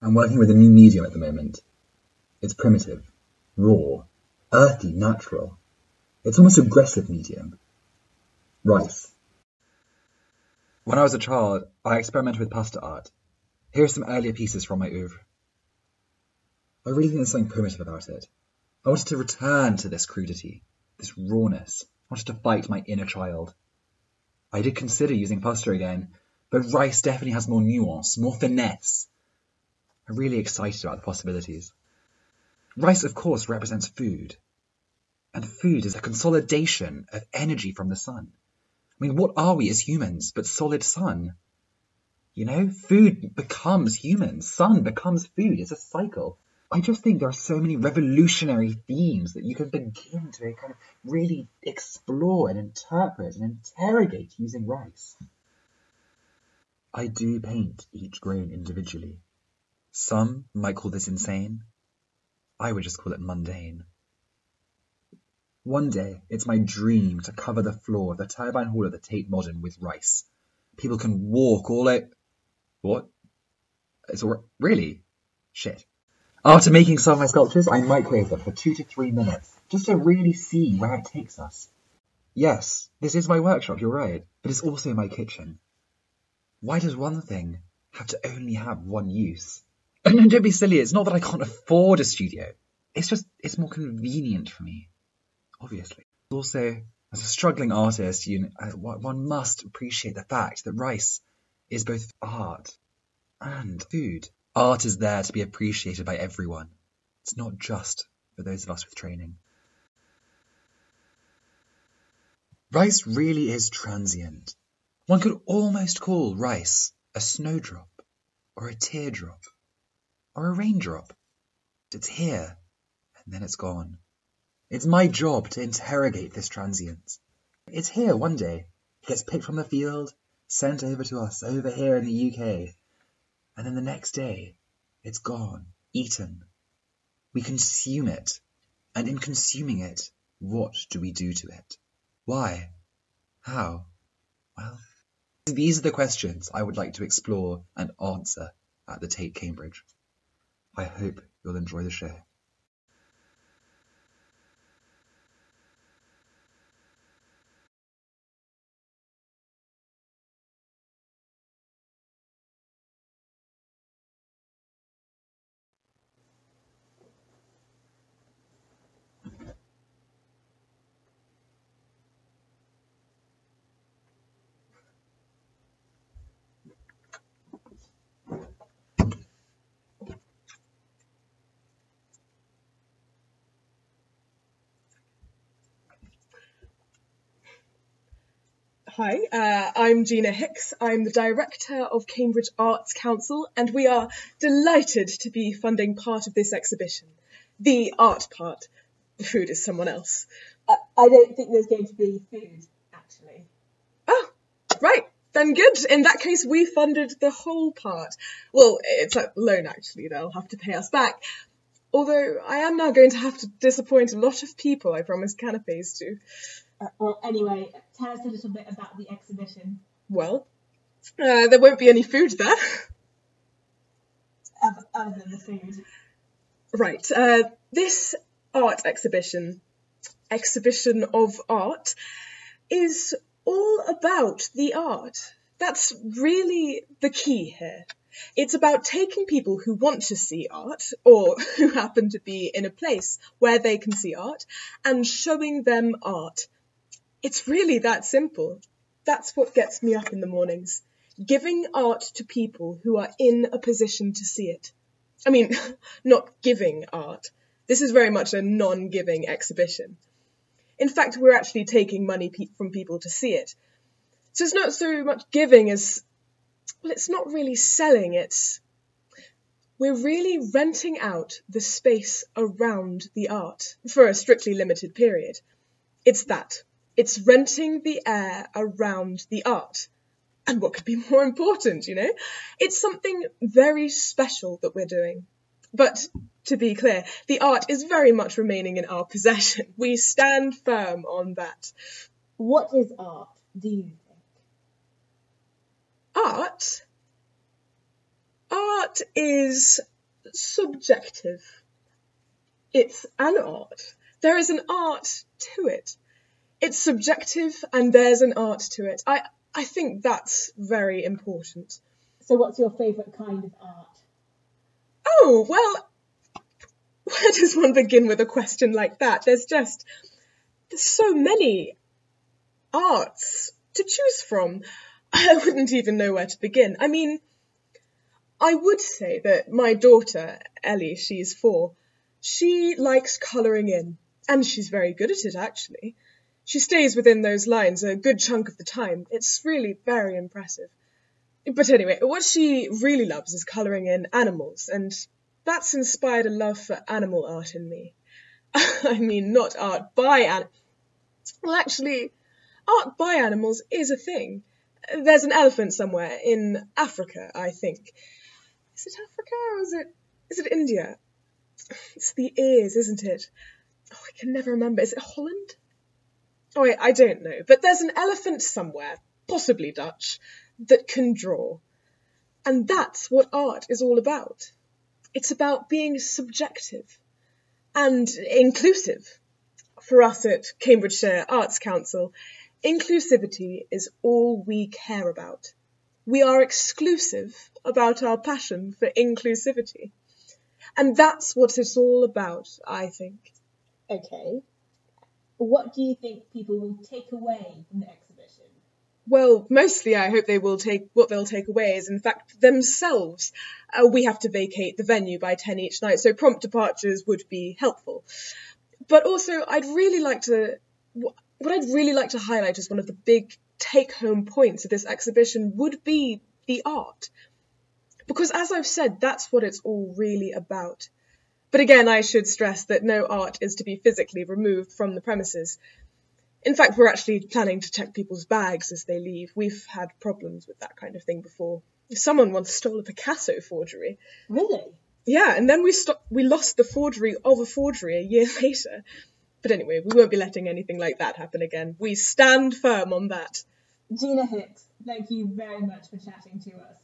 I'm working with a new medium at the moment. It's primitive, raw, earthy, natural. It's almost aggressive medium. Rice. When I was a child, I experimented with pasta art. Here are some earlier pieces from my oeuvre. I really think there's something primitive about it. I wanted to return to this crudity, this rawness. I wanted to fight my inner child. I did consider using pasta again, but rice definitely has more nuance, more finesse. I'm really excited about the possibilities. Rice, of course, represents food. And food is a consolidation of energy from the sun. I mean, what are we as humans but solid sun? You know, food becomes human, sun becomes food. It's a cycle. I just think there are so many revolutionary themes that you can begin to kind of really explore and interpret and interrogate using rice. I do paint each grain individually. Some might call this insane. I would just call it mundane. One day, it's my dream to cover the floor of the Turbine Hall of the Tate Modern with rice. People can walk all out. What? It's all really? Shit. After making some of my sculptures, I microwave them for 2 to 3 minutes, just to really see where it takes us. Yes, this is my workshop, you're right, but it's also my kitchen. Why does one thing have to only have one use? And no, don't be silly, it's not that I can't afford a studio. It's more convenient for me, obviously. Also, as a struggling artist, one must appreciate the fact that rice is both art and food. Art is there to be appreciated by everyone. It's not just for those of us with training. Rice really is transient. One could almost call rice a snowdrop, or a teardrop, or a raindrop. It's here, and then it's gone. It's my job to interrogate this transience. It's here one day. It gets picked from the field, sent over to us over here in the UK. And then the next day, it's gone, eaten. We consume it. And in consuming it, what do we do to it? Why? How? Well, these are the questions I would like to explore and answer at the Tate Cambridge. I hope you'll enjoy the show. Hi, I'm Gina Hicks. I'm the Director of Cambridge Arts Council, and we are delighted to be funding part of this exhibition. The art part. The food is someone else. I don't think there's going to be food, actually. Oh, right. Then good. In that case, we funded the whole part. Well, it's a loan, actually. They'll have to pay us back. Although I am now going to have to disappoint a lot of people I promised canapes to. Well, anyway, tell us a little bit about the exhibition. Well, there won't be any food there. Other than the food. Right. This art exhibition of art, is all about the art. That's really the key here. It's about taking people who want to see art, or who happen to be in a place where they can see art, and showing them art. It's really that simple. That's what gets me up in the mornings. Giving art to people who are in a position to see it. I mean, not giving art. This is very much a non-giving exhibition. In fact, we're actually taking money from people to see it. So it's not so much giving as, well, it's not really selling, we're really renting out the space around the art for a strictly limited period. It's that. It's renting the air around the art. And what could be more important, you know? It's something very special that we're doing. But to be clear, the art is very much remaining in our possession. We stand firm on that. What is art, do you think? Art? art is subjective. It's an art. There is an art to it. It's subjective and there's an art to it. I think that's very important. So what's your favourite kind of art? Oh, well, where does one begin with a question like that? There's so many arts to choose from. I wouldn't even know where to begin. I mean, I would say that my daughter, Ellie, she's 4, she likes colouring in, and she's very good at it, actually. She stays within those lines a good chunk of the time. It's really very impressive. But anyway, what she really loves is colouring in animals, and that's inspired a love for animal art in me. I mean, not art by animals. Well, actually, art by animals is a thing. There's an elephant somewhere in Africa, I think. Is it Africa or is it India? It's the ears, isn't it? Oh, I can never remember. Is it Holland? Oh, wait, I don't know. But there's an elephant somewhere, possibly Dutch, that can draw. And that's what art is all about. It's about being subjective and inclusive. For us at Cambridgeshire Arts Council, inclusivity is all we care about. We are exclusive about our passion for inclusivity. And that's what it's all about, I think. Okay. What do you think people will take away from the exhibition? Well, mostly I hope what they'll take away is, in fact, themselves. We have to vacate the venue by 10 each night, so prompt departures would be helpful. But also, what I'd really like to highlight as one of the big take-home points of this exhibition would be the art. Because as I've said, that's what it's all really about. But again, I should stress that no art is to be physically removed from the premises. In fact, we're actually planning to check people's bags as they leave. We've had problems with that kind of thing before. Someone once stole a Picasso forgery. Really? Yeah, and then we lost the forgery of a forgery a year later. But anyway, we won't be letting anything like that happen again. We stand firm on that. Gina Hicks, thank you very much for chatting to us.